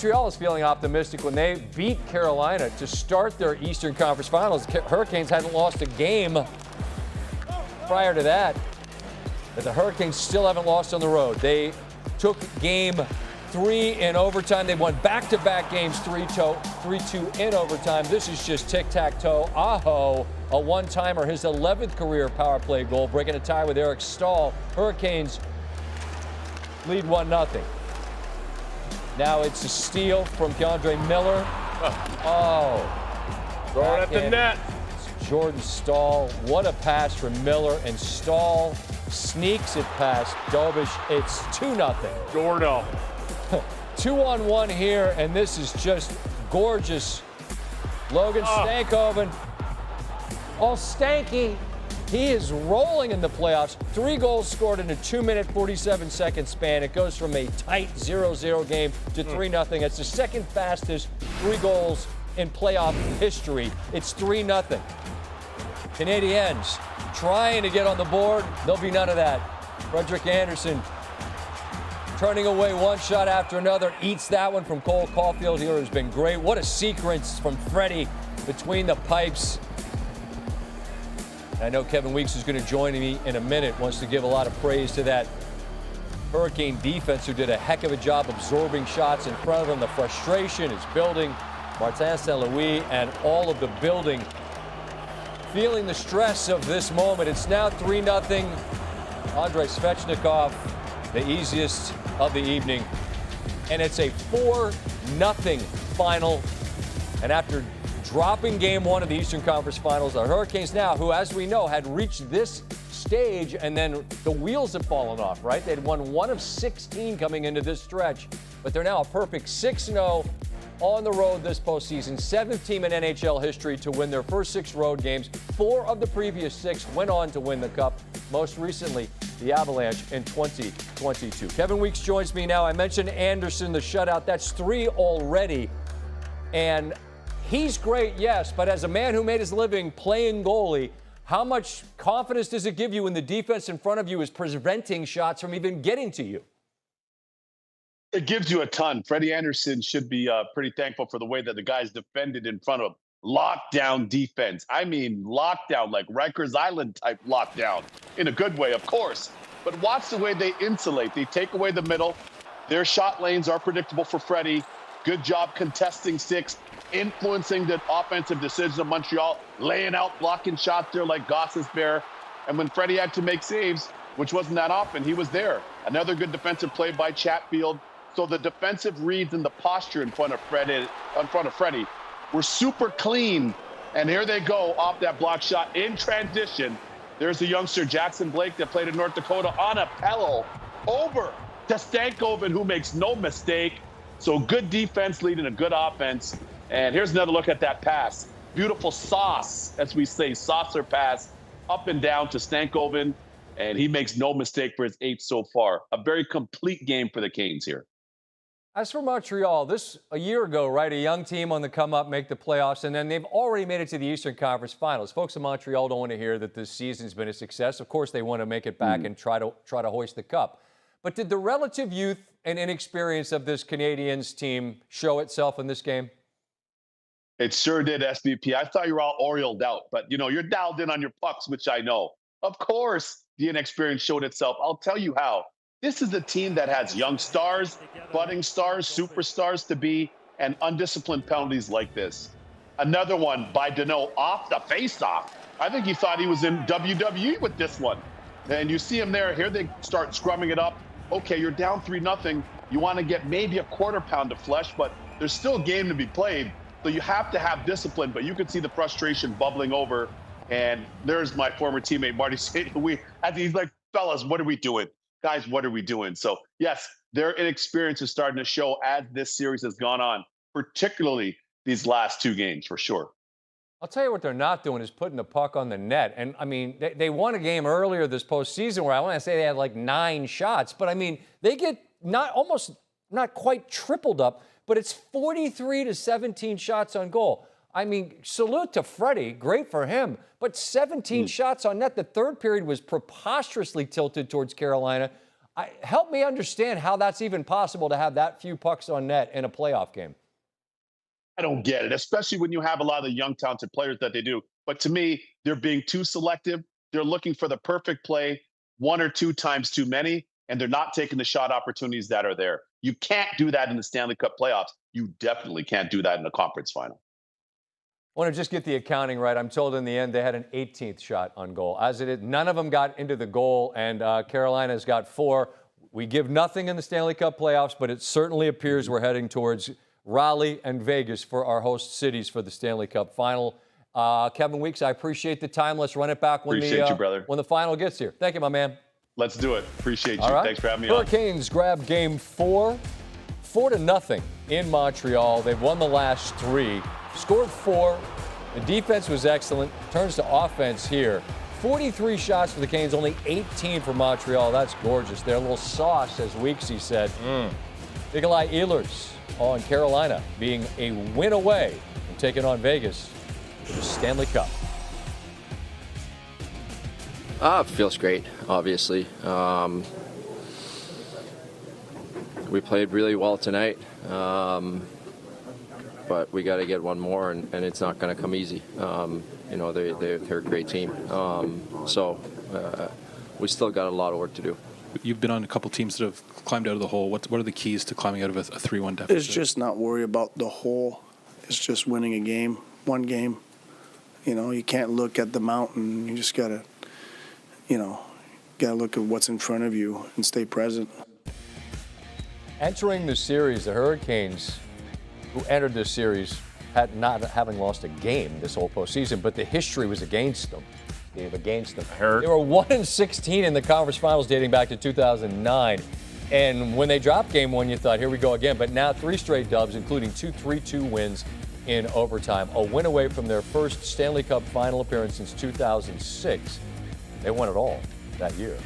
Montreal is feeling optimistic when they beat Carolina to start their Eastern Conference Finals. Hurricanes hadn't lost a game prior to that, but the Hurricanes still haven't lost on the road. They took game 3 in overtime. They won back-to-back games 3-2 in overtime. This is just tic-tac-toe. Aho, a one-timer, his 11th career power play goal, breaking a tie with Eric Stahl. Hurricanes lead 1-0. Now it's a steal from Keandre Miller. Oh. Throw it at the net. Jordan Stahl. What a pass from Miller, and Stahl sneaks it past Dobish. It's 2-0. Gordo. 2-on-1 here, and this is just gorgeous. Logan Stankoven. All stanky. He is rolling in the playoffs. 3 goals scored in a 2-minute, 47-second span. It goes from a tight 0-0 game to 3-0. It's the second fastest 3 goals in playoff history. It's 3-0. Canadiens trying to get on the board. There'll be none of that. Frederick Anderson turning away one shot after another. Eats that one from Cole Caulfield here has been great. What a sequence from Freddie between the pipes. I know Kevin Weeks is going to join me in a minute, wants to give a lot of praise to that Hurricane defense who did a heck of a job absorbing shots in front of them. The frustration is building. Martin St. Louis and all of the building feeling the stress of this moment. It's now 3-0. Andrei Svechnikov, the easiest of the evening. And it's a 4-0 final. And after dropping game 1 of the Eastern Conference Finals, the Hurricanes now, who, as we know, had reached this stage and then the wheels have fallen off, right? They'd won 1 of 16 coming into this stretch, but they're now a perfect 6-0 on the road this postseason. 7th team in NHL history to win their first 6 road games. 4 of the previous 6 went on to win the Cup, most recently the Avalanche in 2022. Kevin Weeks joins me now. I mentioned Anderson, the shutout. That's 3 already. And he's great, yes, but as a man who made his living playing goalie, how much confidence does it give you when the defense in front of you is preventing shots from even getting to you? It gives you a ton. Freddie Anderson should be pretty thankful for the way that the guys defended in front of lockdown defense. I mean, lockdown, like Rikers Island type lockdown, in a good way, of course. But watch the way they insulate. They take away the middle. Their shot lanes are predictable for Freddie. Good job contesting 6, influencing the offensive decisions of Montreal, laying out, blocking shots there like Goss's Bear. And when Freddie had to make saves, which wasn't that often, he was there. Another good defensive play by Chatfield. So the defensive reads and the posture in front of Freddie were super clean. And here they go off that block shot in transition. There's the youngster Jackson Blake that played in North Dakota on a pillow over to Stankoven, who makes no mistake. So good defense leading a good offense. And here's another look at that pass. Beautiful sauce, as we say, saucer pass up and down to Stankoven. And he makes no mistake for his 8th so far. A very complete game for the Canes here. As for Montreal, this a year ago, right, a young team on the come up, make the playoffs, and then they've already made it to the Eastern Conference Finals. Folks in Montreal don't want to hear that this season's been a success. Of course, they want to make it back and try to hoist the cup. But did the relative youth and inexperience of this Canadiens team show itself in this game? It sure did, SVP. I thought you were all Orioled out, but you're dialed in on your pucks, which I know. Of course, the inexperience showed itself. I'll tell you how. This is a team that has young stars, budding stars, superstars to be, and undisciplined penalties like this. Another one by Deneau off the face-off. I think he thought he was in WWE with this one. And you see him there. Here they start scrumming it up. Okay, you're down 3-0. You want to get maybe a quarter pound of flesh, but there's still a game to be played. So you have to have discipline, but you can see the frustration bubbling over. And there's my former teammate, Marty St. Louis. As he's like, fellas, what are we doing? Guys, what are we doing? So, yes, their inexperience is starting to show as this series has gone on, particularly these last 2 games, for sure. I'll tell you what they're not doing is putting the puck on the net. And, I mean, they won a game earlier this postseason where I want to say they had like 9 shots. But, I mean, they get not quite tripled up, but it's 43 to 17 shots on goal. I mean, salute to Freddie. Great for him. But 17 shots on net. The third period was preposterously tilted towards Carolina. Help me understand how that's even possible to have that few pucks on net in a playoff game. I don't get it, especially when you have a lot of the young, talented players that they do. But to me, they're being too selective. They're looking for the perfect play, one or two times too many, and they're not taking the shot opportunities that are there. You can't do that in the Stanley Cup playoffs. You definitely can't do that in a conference final. I want to just get the accounting right. I'm told in the end they had an 18th shot on goal. As it is, none of them got into the goal, and Carolina's got 4. We give nothing in the Stanley Cup playoffs, but it certainly appears we're heading towards Raleigh and Vegas for our host cities for the Stanley Cup final. Kevin Weeks, I appreciate the time. Let's run it back when the final gets here. Thank you, my man. Let's do it. Appreciate you. Right. Thanks for having me on. Hurricanes grab game 4, 4-0 in Montreal. They've won the last 3, scored 4. The defense was excellent. Turns to offense here. 43 shots for the Canes, only 18 for Montreal. That's gorgeous. They're a little sauce, as Weeksy said. Nikolai Ehlers on Carolina being a win away from taking on Vegas for the Stanley Cup. It feels great, obviously. We played really well tonight, but we got to get one more, and it's not going to come easy. They're a great team. So we still got a lot of work to do. You've been on a couple teams that have climbed out of the hole. What are the keys to climbing out of a 3-1 deficit? It's just not worry about the hole. It's just winning a game, one game. You can't look at the mountain. You just gotta look at what's in front of you and stay present. Entering the series, the Hurricanes, who entered this series, not having lost a game this whole postseason, but the history was against them. They were 1-16 in the conference finals dating back to 2009. And when they dropped game 1, you thought, here we go again. But now 3 straight dubs, including 2 3-2 wins in overtime. A win away from their first Stanley Cup final appearance since 2006. They won it all that year.